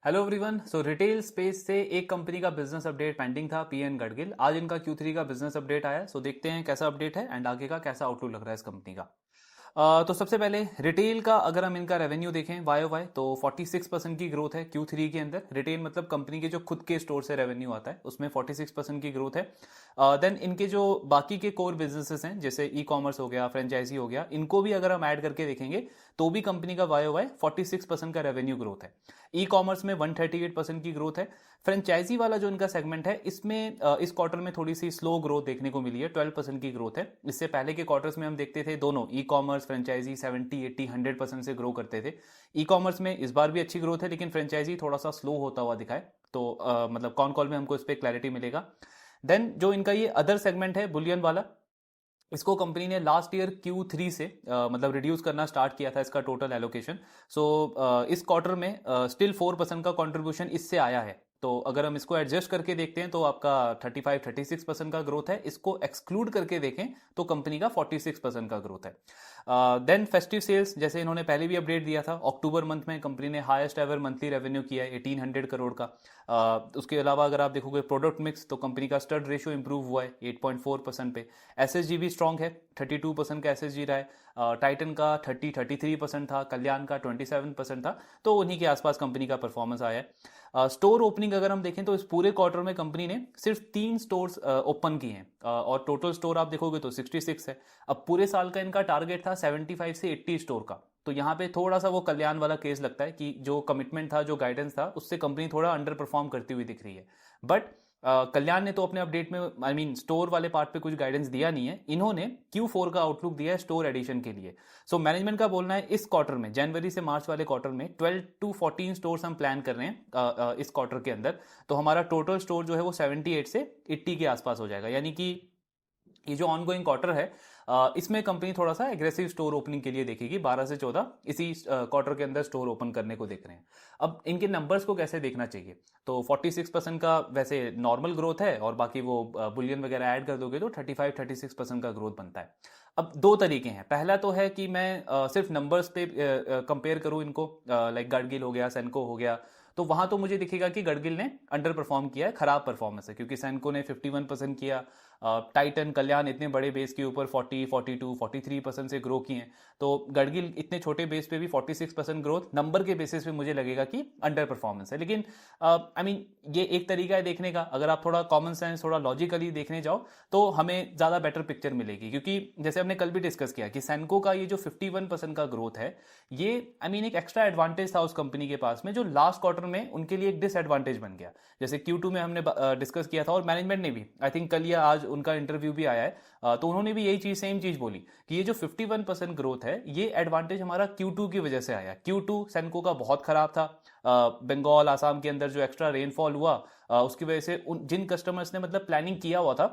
Hello everyone. So retail space से एक company का बिजनेस अपडेट पेंडिंग था, पीएन गडगिल। आज इनका Q3 का बिजनेस अपडेट आया। सो देखते हैं कैसा अपडेट है एंड आगे का कैसा आउटलुक लग रहा है इस कंपनी का। तो सबसे पहले रिटेल का अगर हम इनका रेवेन्यू देखें वाई वाई तो 46% की ग्रोथ है Q3 के अंदर। रिटेल मतलब कंपनी के जो खुद के स्टोर से रेवेन्यू आता है उसमें 46% की ग्रोथ है। देन इनके जो बाकी के कोर बिजनेसेस हैं जैसे ई कॉमर्स हो गया, फ्रेंचाइजी हो गया, इनको भी अगर हम ऐड करके देखेंगे तो भी कंपनी का वाई वाई 46% का रेवेन्यू ग्रोथ है। ई कॉमर्स में 138% की ग्रोथ है। फ्रेंचाइजी वाला जो इनका सेगमेंट है इसमें इस क्वार्टर में थोड़ी सी स्लो ग्रोथ देखने को मिली है, 12% की ग्रोथ है। इससे पहले के क्वार्टर्स में हम देखते थे दोनों ई कॉमर्स फ्रेंचाइजी 70 80 100% से ग्रो करते थे। ई कॉमर्स में इस बार भी अच्छी ग्रोथ है लेकिन फ्रेंचाइजी थोड़ा सा स्लो होता हुआ दिखा है। तो मतलब कॉन कॉल में हमको इस पर क्लैरिटी मिलेगा। देन जो इनका ये अदर सेगमेंट है बुलियन वाला, इसको कंपनी ने लास्ट ईयर Q3 से मतलब रिड्यूस करना स्टार्ट किया था इसका टोटल एलोकेशन। सो इस क्वार्टर में स्टिल 4% का कंट्रीब्यूशन इससे आया है। तो अगर हम इसको एडजस्ट करके देखते हैं तो आपका 35-36% का ग्रोथ है। इसको एक्सक्लूड करके देखें तो कंपनी का 46% का ग्रोथ है। देन फेस्टिव सेल्स, जैसे इन्होंने पहले भी अपडेट दिया था, अक्टूबर मंथ में कंपनी ने हाईएस्ट एवर मंथली रेवेन्यू किया है 1800 करोड़ का। उसके अलावा अगर आप देखोगे प्रोडक्ट मिक्स तो कंपनी का स्टड रेशियो इंप्रूव हुआ है 8.4% पे। एसएसजी भी स्ट्रांग है, 32% का एसएसजी रहा है। टाइटन का 33% था, कल्याण का 27% था। तो उन्हीं के आसपास कंपनी का परफॉर्मेंस आया है। स्टोर ओपनिंग अगर हम देखें तो इस पूरे क्वार्टर में कंपनी ने सिर्फ 3 स्टोर्स ओपन किए हैं और टोटल स्टोर आप देखोगे तो 66 है। अब पूरे साल का इनका टारगेट था 75 से 80 स्टोर का। तो यहाँ पे थोड़ा सा वो कल्याण वाला केस लगता है कि जो कमिटमेंट था, जो गाइडेंस था, उससे कंपनी थोड़ा अंडर परफॉर्म करती हुई दिख रही है। बट कल्याण ने तो अपने अपडेट में स्टोर वाले पार्ट पे कुछ गाइडेंस दिया नहीं है। इन्होंने Q4 का आउटलुक दिया है स्टोर एडिशन के लिए। सो मैनेजमेंट का बोलना है इस क्वार्टर में, जनवरी से मार्च वाले क्वार्टर में 12 to 14 स्टोर्स हम प्लान कर रहे हैं इस क्वार्टर के अंदर। तो हमारा टोटल स्टोर जो है वो 78 से 80 के आसपास हो जाएगा। यानी कि ये जो ऑनगोइंग क्वार्टर है इसमें कंपनी थोड़ा सा एग्रेसिव स्टोर ओपनिंग के लिए देखेगी। 12 से 14 इसी क्वार्टर के अंदर स्टोर ओपन करने को देख रहे हैं। अब इनके नंबर्स को कैसे देखना चाहिए, तो 46% का वैसे नॉर्मल ग्रोथ है और बाकी वो बुलियन वगैरह ऐड कर दोगे तो 35-36% का ग्रोथ बनता है। अब दो तरीके हैं। पहला तो है कि मैं सिर्फ नंबर्स पे कंपेयर करूं इनको, लाइक गडगिल हो गया, सेनको हो गया, तो वहां तो मुझे दिखेगा कि गडगिल ने अंडर परफॉर्म किया है, खराब परफॉर्मेंस है, क्योंकि सेनको ने 51% किया। टाइटन कल्याण इतने बड़े बेस के ऊपर 40 42 43% से ग्रो किए हैं। तो गडगिल इतने छोटे बेस पे भी 46% ग्रोथ नंबर के बेसिस पे मुझे लगेगा कि अंडर परफॉर्मेंस है। लेकिन ये एक तरीका है देखने का। अगर आप थोड़ा कॉमन सेंस, थोड़ा लॉजिकली देखने जाओ तो हमें ज्यादा बेटर पिक्चर मिलेगी। क्योंकि जैसे हमने कल भी डिस्कस किया कि सेनको का ये जो 51% का ग्रोथ है, ये एक एक्स्ट्रा एडवांटेज था उस कंपनी के पास में, जो लास्ट क्वार्टर में उनके लिए एक डिसएडवांटेज बन गया। जैसे Q2 में हमने डिस्कस किया था और मैनेजमेंट ने भी, आई थिंक कल या आज उनका इंटरव्यू भी आया है, तो उन्होंने भी यही चीज, सेम चीज बोली कि ये जो 51% ग्रोथ है ये एडवांटेज हमारा Q2 की वजह से आया। Q2 सेनको का बहुत खराब था। बंगाल आसाम के अंदर जो एक्स्ट्रा रेनफॉल हुआ उसकी वजह से जिन कस्टमर्स ने मतलब प्लानिंग किया हुआ था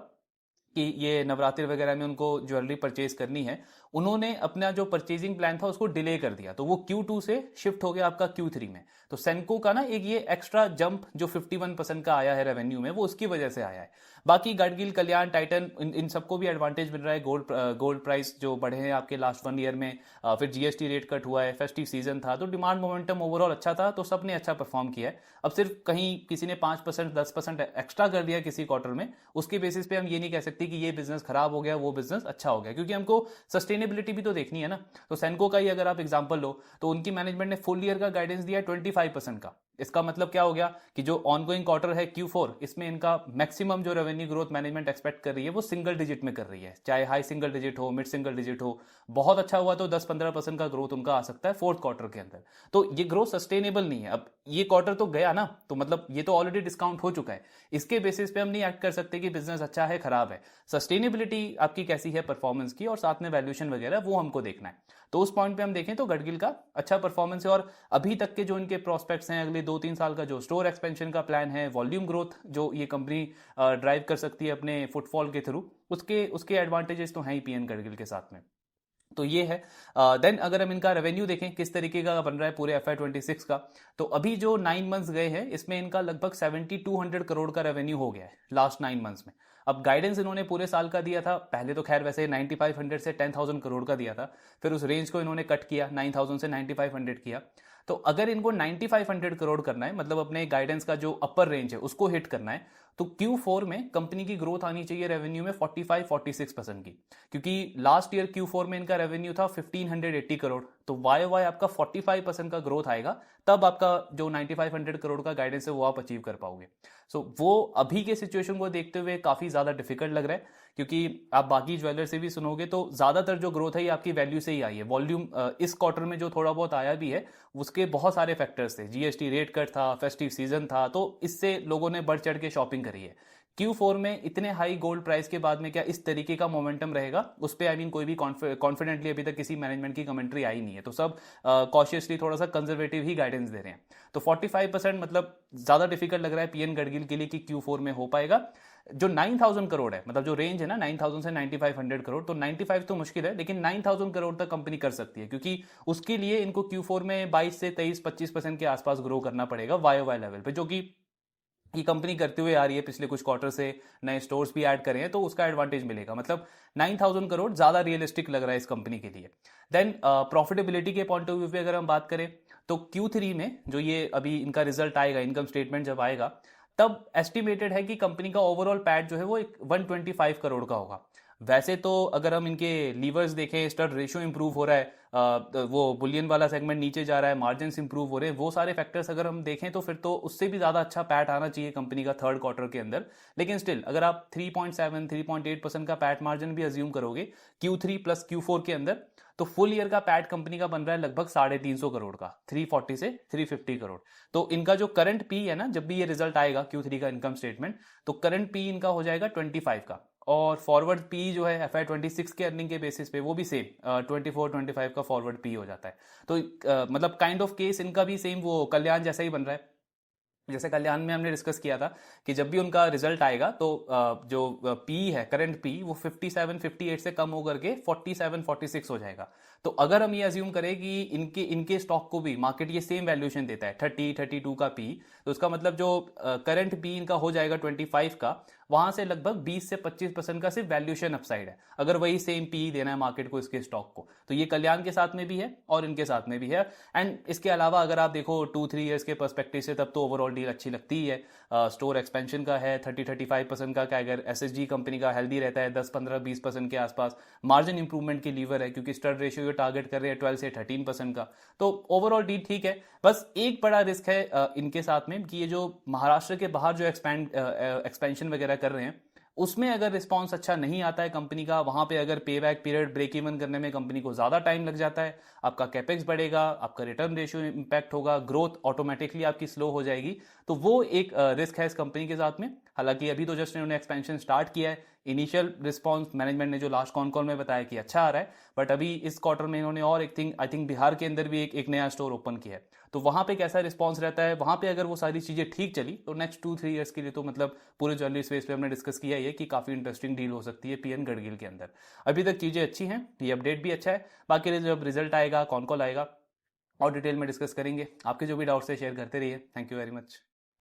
कि ये नवरात्रि वगैरह में उनको ज्वेलरी परचेज करनी है, उन्होंने अपना जो परचेजिंग प्लान था उसको डिले कर दिया। तो वो Q2 से शिफ्ट हो गया आपका Q3 में। तो सेनको का एक ये एक्स्ट्रा जंप जो 51% का आया है रेवेन्यू में, वो उसकी वजह से आया है। बाकी गडगिल, कल्याण, टाइटन, इन सबको भी एडवांटेज मिल रहा है। गोल्ड प्राइस जो बढ़े हैं आपके लास्ट 1 ईयर में, फिर GST रेट कट हुआ है, फेस्टिव सीजन था, तो डिमांड मोमेंटम ओवरऑल अच्छा था, तो सबने अच्छा परफॉर्म किया है। अब सिर्फ कहीं किसी ने 5% 10% एक्स्ट्रा कर दिया किसी क्वार्टर में, उसके बेसिस पे हम ये नहीं कह सकते कि ये बिजनेस खराब हो गया, वो बिजनेस अच्छा हो गया, क्योंकि हमको सस्टेनेबिलिटी भी तो देखनी है ना। तो सेनको का ही अगर आप एग्जांपल लो तो उनकी मैनेजमेंट ने फुल ईयर का गाइडेंस दिया 25% का। इसका मतलब क्या हो गया कि जो ऑनगोइंग क्वार्टर है Q4, इसमें इनका मैक्सिमम जो रेवेन्यू ग्रोथ मैनेजमेंट एक्सपेक्ट कर रही है वो सिंगल डिजिट में कर रही है, चाहे हाई सिंगल डिजिट हो, मिड सिंगल डिजिट हो। बहुत अच्छा हुआ तो 10-15% का ग्रोथ उनका आ सकता है फोर्थ क्वार्टर के अंदर। तो ये ग्रोथ सस्टेनेबल नहीं है। अब ये क्वार्टर तो गया ना, तो मतलब ये तो ऑलरेडी डिस्काउंट हो चुका है। इसके बेसिस पे हम नहीं एक्ट कर सकते कि बिजनेस अच्छा है खराब है। सस्टेनेबिलिटी आपकी कैसी है परफॉर्मेंस की, और साथ में वैल्यूएशन वगैरह, वो हमको देखना है। तो उस पॉइंट पे हम देखें तो गडगिल का अच्छा परफॉर्मेंस है। और अभी तक के जो इनके प्रोस्पेक्ट्स हैं, अगले 2-3 साल का जो स्टोर एक्सपेंशन का प्लान है, वॉल्यूम ग्रोथ जो ये कंपनी ड्राइव कर सकती है अपने फुटफॉल के थ्रू, उसके उसके एडवांटेजेस तो हैं ही पीएन गडगिल के साथ में। तो ये है। देन अगर हम इनका रेवेन्यू देखें किस तरीके का बन रहा है पूरे FY26 का, तो अभी जो 9 मंथ्स गए हैं इसमें इनका लगभग 7200 करोड़ का रेवेन्यू हो गया है लास्ट 9 मंथ्स में। अब गाइडेंस इन्होंने पूरे साल का दिया था, पहले तो खैर वैसे 9500 से 10,000 करोड़ का दिया था, फिर उस रेंज को इन्होंने कट किया, 9,000 से 9,500 किया। तो अगर इनको 9500 करोड़ करना है, मतलब अपने गाइडेंस का जो अपर रेंज है उसको हिट करना है, तो Q4 में कंपनी की ग्रोथ आनी चाहिए रेवेन्यू में 45-46% की, क्योंकि लास्ट ईयर Q4 में इनका रेवेन्यू था 1580 करोड़, तो वाई आपका 45% का ग्रोथ आएगा, तब आपका जो 9500 करोड़ का गाइडेंस है वो आप अचीव कर पाओगे। सो वो अभी के सिचुएशन को देखते हुए काफी ज्यादा डिफिकल्ट लग रहा है, क्योंकि आप बाकी ज्वेलर से भी सुनोगे तो ज्यादातर जो ग्रोथ है ये आपकी वैल्यू से ही आई है। वॉल्यूम इस क्वार्टर में जो थोड़ा बहुत आया भी है उसके बहुत सारे फैक्टर्स थे, जीएसटी रेट कट था, फेस्टिव सीजन था, तो इससे लोगों ने बढ़ चढ़ के शॉपिंग करी है। Q4 में इतने हाई गोल्ड प्राइस के बाद में क्या इस तरीके का मोमेंटम रहेगा, उस पर आई मीन कोई भी कॉन्फिडेंटली अभी तक किसी मैनेजमेंट की कमेंट्री आई नहीं है, तो सब कॉशियसली थोड़ा सा कंजर्वेटिव ही गाइडेंस दे रहे हैं। तो 45% मतलब ज्यादा डिफिकल्ट लग रहा है पीएन गडगिल के लिए कि Q4 में हो पाएगा। जो 9000 करोड़ है, मतलब जो रेंज है ना 9000 से 9500 करोड़, तो 95 तो मुश्किल है, लेकिन 9000 करोड़ तक कंपनी कर सकती है, क्योंकि उसके लिए इनको Q4 में 22 से 23-25% के आसपास ग्रो करना पड़ेगा वाई लेवल पे, जो कि ये कंपनी करते हुए आ रही है पिछले कुछ क्वार्टर से। नए स्टोर्स भी ऐड करें तो उसका एडवांटेज मिलेगा, मतलब 9000 करोड़ ज्यादा रियलिस्टिक लग रहा है इस कंपनी के लिए। देन प्रॉफिटेबिलिटी के पॉइंट ऑफ व्यू पे अगर हम बात करें तो Q3 में जो ये अभी इनका रिजल्ट आएगा, इनकम स्टेटमेंट जब आएगा, तब एस्टिमेटेड है कि कंपनी का ओवरऑल पैट जो है वो 125 करोड़ का होगा। वैसे तो अगर हम इनके लीवर्स देखें, स्टड रेशियो इंप्रूव हो रहा है, वो बुलियन वाला सेगमेंट नीचे जा रहा है, मार्जिन इंप्रूव हो रहे हैं, वो सारे फैक्टर्स अगर हम देखें तो फिर तो उससे भी ज्यादा अच्छा पैट आना चाहिए कंपनी का थर्ड क्वार्टर के अंदर। लेकिन स्टिल अगर आप 3.7-3.8% का पैट मार्जिन भी अज्यूम करोगे Q3 प्लस Q4 के अंदर, तो फुल ईयर का पैट कंपनी का बन रहा है लगभग 350 करोड़ का, 340 से 350 करोड़। तो इनका जो करंट पी है ना, जब भी ये रिजल्ट आएगा Q3 का इनकम स्टेटमेंट, तो करंट पी इनका हो जाएगा 25 का, और फॉरवर्ड पी जो है FY26 के अर्निंग के बेसिस पे वो भी सेम 24-25 का फॉरवर्ड पी हो जाता है। तो मतलब काइंड ऑफ केस इनका भी सेम वो कल्याण जैसा ही बन रहा है। जैसे कल्याण में हमने डिस्कस किया था कि जब भी उनका रिजल्ट आएगा तो जो पी है, करंट पी, वो 57-58 से कम होकर के 47-46 हो जाएगा। तो अगर हम ये अज्यूम करें कि इनके इनके स्टॉक को भी मार्केट ये सेम वैल्यूएशन देता है 30-32 का पी, तो उसका मतलब जो करंट पी इनका हो जाएगा 25 का, वहां से लगभग 20 से 25% का सिर्फ वैल्यूएशन अपसाइड है, अगर वही सेम पी देना है मार्केट को इसके स्टॉक को। तो ये कल्याण के साथ में भी है और इनके साथ में भी है। एंड इसके अलावा अगर आप देखो 2-3 ईयर्स के पर्सपेक्टिव से, तब तो ओवरऑल डील अच्छी लगती ही है। स्टोर एक्सपेंशन का है 30-35% का कैगर, एसएसजी कंपनी का हेल्दी रहता है 10-15-20% के आसपास, मार्जिन इंप्रूवमेंट की लीवर है क्योंकि स्टड रेशियो टारगेट कर रहे हैं 12 से 13% का। तो ओवरऑल डील ठीक है। बस एक बड़ा रिस्क है इनके साथ में कि ये जो महाराष्ट्र के बाहर जो एक्सपेंशन वगैरह कर रहे हैं, उसमें अगर रिस्पॉन्स अच्छा नहीं आता है कंपनी का, वहां पे अगर पे बैक पीरियड ब्रेक इवन करने में कंपनी को ज्यादा टाइम लग जाता है, आपका कैपेक्स बढ़ेगा, आपका रिटर्न रेशियो इंपैक्ट होगा, ग्रोथ ऑटोमेटिकली आपकी स्लो हो जाएगी। तो वो एक रिस्क है इस कंपनी के साथ में। हालांकि अभी तो जस्ट इन्होंने एक्सपेंशन स्टार्ट किया है, इनिशियल रिस्पॉन्स मैनेजमेंट ने जो लास्ट कॉल में बताया कि अच्छा आ रहा है, बट अभी इस क्वार्टर में इन्होंने और एक थिंग, आई थिंक बिहार के अंदर भी एक नया स्टोर ओपन किया है, तो वहां पे कैसा रिस्पॉन्स रहता है, वहां पे अगर वो सारी चीजें ठीक चली तो नेक्स्ट 2-3 ईयर्स के लिए तो मतलब पूरे ज्वेलरी स्पेस पे हमने डिस्कस किया है कि काफी इंटरेस्टिंग डील हो सकती है पीएन गडगिल के अंदर। अभी तक चीजें अच्छी हैं, ये अपडेट भी अच्छा है। बाकी जब रिजल्ट आएगा, कॉल आएगा, और डिटेल में डिस्कस करेंगे। आपके जो भी डाउट्स है शेयर करते रहिए। Thank you very much.